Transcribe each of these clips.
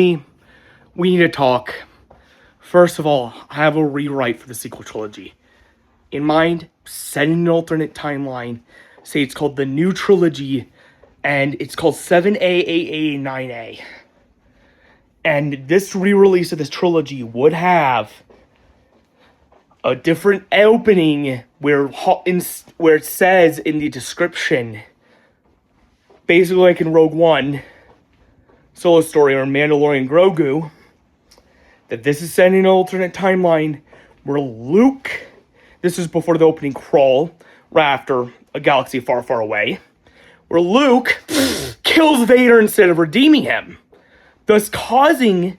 We need to talk. First of all, I have a rewrite for the sequel trilogy. In mind, set in an alternate timeline. Say it's called the New Trilogy, and it's called 7A, 8A, 9A. And this re-release of this trilogy would have a different opening where it says in the description, basically like in Rogue One, Solo Story, or Mandalorian Grogu, that this is set in an alternate timeline where Luke, this is before the opening crawl, right after a galaxy far, far away, where Luke kills Vader instead of redeeming him, thus causing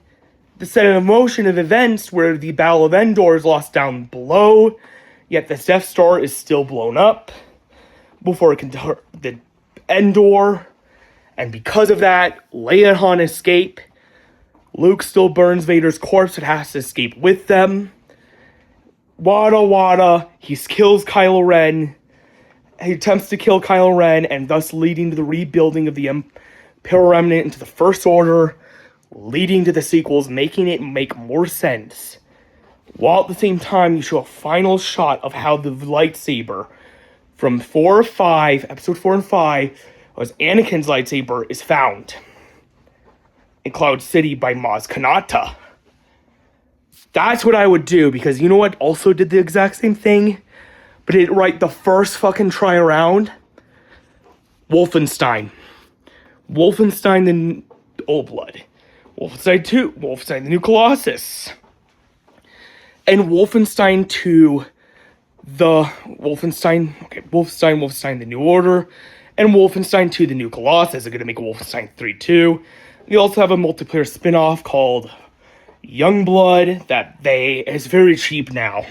the set in motion of events where the Battle of Endor is lost down below, yet the Death Star is still blown up before it can hurt the Endor, and because of that, Leia and Han escape. Luke still burns Vader's corpse and has to escape with them. Wada wada, he kills Kylo Ren. He attempts to kill Kylo Ren, and thus leading to the rebuilding of the Imperial Remnant into the First Order, leading to the sequels, making it make more sense. While at the same time, you show a final shot of how the lightsaber from episode 4 and 5, was Anakin's lightsaber, is found in Cloud City by Maz Kanata. That's what I would do, because you know what also did the exact same thing, but it right the first fucking try around? Wolfenstein. Wolfenstein the Old Blood. Wolfenstein 2. Wolfenstein the New Colossus. And Wolfenstein 2, Wolfenstein the New Order, and Wolfenstein 2 the New Colossus are going to make Wolfenstein 3 too. We also have a multiplayer spin-off called Youngblood that is very cheap now.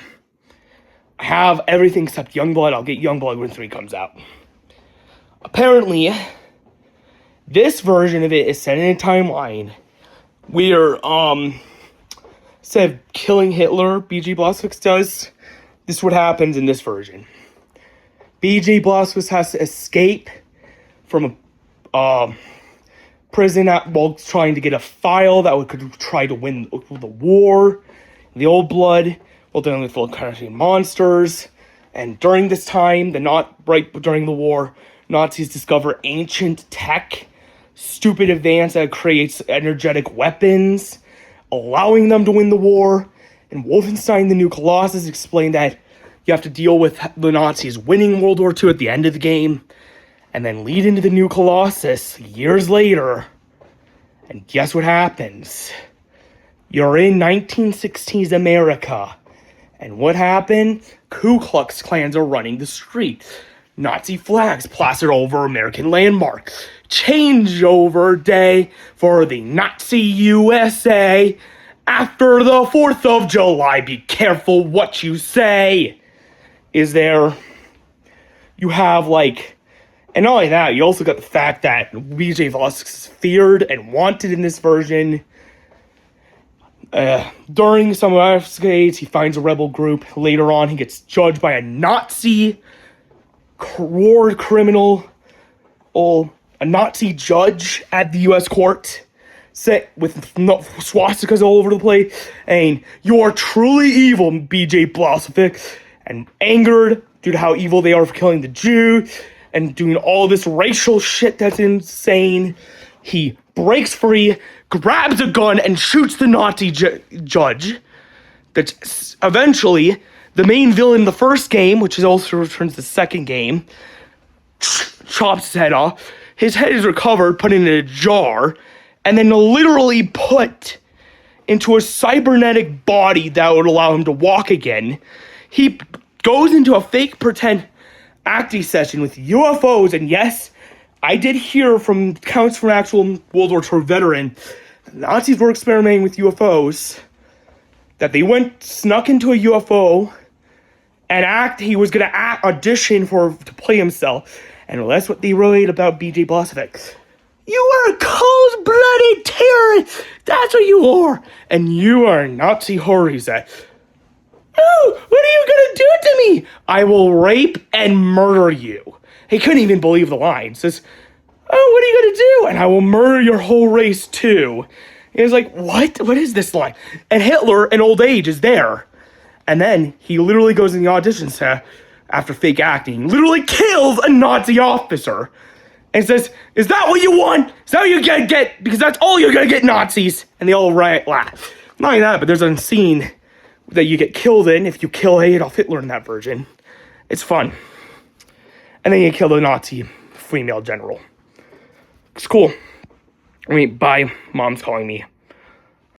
I have everything except Youngblood. I'll get Youngblood when 3 comes out. Apparently, this version of it is set in a timeline where, instead of killing Hitler, B.J. Blazkowicz does, this is what happens in this version. B.J. Blazkowicz has to escape from a prison while trying to get a file that could try to win the war, the Old Blood, while dealing with volcanic monsters. And during this time, right during the war, Nazis discover ancient tech, stupid advance that creates energetic weapons, allowing them to win the war. And Wolfenstein the New Colossus explained that you have to deal with the Nazis winning World War II at the end of the game, and then lead into the New Colossus years later. And guess what happens? You're in 1916's America. And what happened? Ku Klux Klans are running the street. Nazi flags plastered over American landmarks. Changeover day for the Nazi USA. After the 4th of July, be careful what you say. You have, and not only that, you also got the fact that B.J. Blazkowicz is feared and wanted in this version. During some escapades, he finds a rebel group. Later on, he gets judged by a Nazi war criminal, a Nazi judge at the U.S. court, set with swastikas all over the place, and you are truly evil, B.J. Blazkowicz, and angered due to how evil they are for killing the Jew, and doing all this racial shit that's insane, he breaks free, grabs a gun, and shoots the Nazi judge. That's eventually the main villain in the first game, which is also returns the second game, chops his head off. His head is recovered, put in a jar, and then literally put into a cybernetic body that would allow him to walk again. He goes into a fake pretend acting session with UFOs, and yes, I did hear from accounts from actual World War II veteran that the Nazis were experimenting with UFOs, that they snuck into a UFO and he was going to audition to play himself, and that's what they wrote about B.J. Blazkowicz. You are a cold-blooded terrorist! That's what you are! And you are a Nazi horror, he said. Oh, what are you gonna do to me? I will rape and murder you. He couldn't even believe the line. Says, oh, what are you gonna do? And I will murder your whole race too. And he's like, what? What is this line? And Hitler, in old age, is there. And then he literally goes in the audition set after fake acting, literally kills a Nazi officer. And says, is that what you want? Is that what you're gonna get? Because that's all you're gonna get, Nazis. And they all laugh. Not only that, but there's a scene that you get killed in if you kill Adolf Hitler in that version. It's fun. And then you kill the Nazi female general. It's cool. I mean, bye. Mom's calling me.